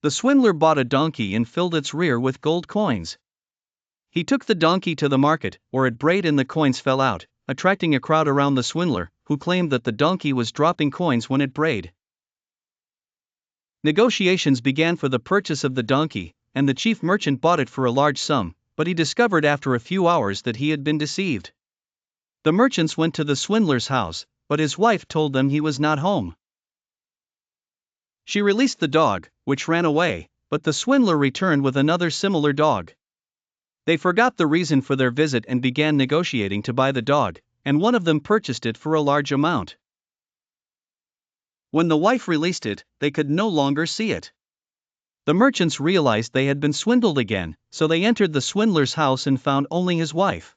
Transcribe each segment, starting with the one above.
The swindler bought a donkey and filled its rear with gold coins. He took the donkey to the market, where it brayed and the coins fell out, attracting a crowd around the swindler, who claimed that the donkey was dropping coins when it brayed. Negotiations began for the purchase of the donkey, and the chief merchant bought it for a large sum, but he discovered after a few hours that he had been deceived. The merchants went to the swindler's house, but his wife told them he was not home. She released the dog, which ran away, but the swindler returned with another similar dog. They forgot the reason for their visit and began negotiating to buy the dog, and one of them purchased it for a large amount. When the wife released it, they could no longer see it. The merchants realized they had been swindled again, so they entered the swindler's house and found only his wife.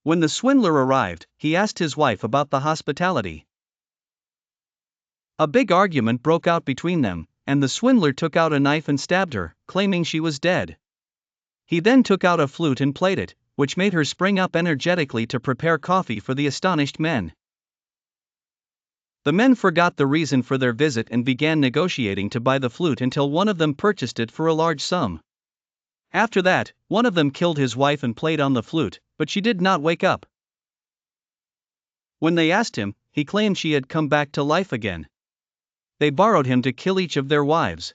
When the swindler arrived, he asked his wife about the hospitality. A big argument broke out between them, and the swindler took out a knife and stabbed her, claiming she was dead. He then took out a flute and played it, which made her spring up energetically to prepare coffee for the astonished men. The men forgot the reason for their visit and began negotiating to buy the flute until one of them purchased it for a large sum. After that, one of them killed his wife and played on the flute, but she did not wake up. When they asked him, he claimed she had come back to life again. They borrowed him to kill each of their wives.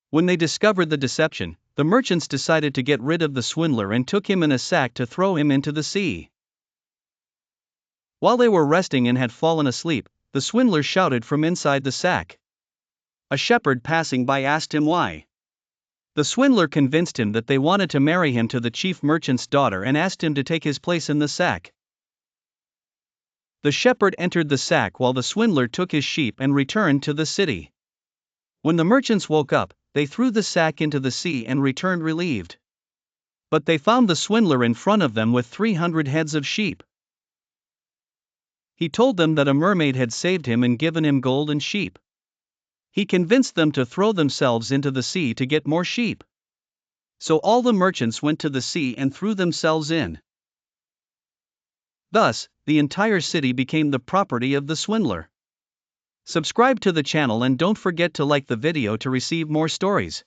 When they discovered the deception, the merchants decided to get rid of the swindler and took him in a sack to throw him into the sea. While they were resting and had fallen asleep, the swindler shouted from inside the sack. A shepherd passing by asked him why. The swindler convinced him that they wanted to marry him to the chief merchant's daughter and asked him to take his place in the sack. The shepherd entered the sack while the swindler took his sheep and returned to the city. When the merchants woke up, they threw the sack into the sea and returned relieved. But they found the swindler in front of them with 300 heads of sheep. He told them that a mermaid had saved him and given him gold and sheep. He convinced them to throw themselves into the sea to get more sheep. So all the merchants went to the sea and threw themselves in. Thus, the entire city became the property of the swindler. Subscribe to the channel and don't forget to like the video to receive more stories.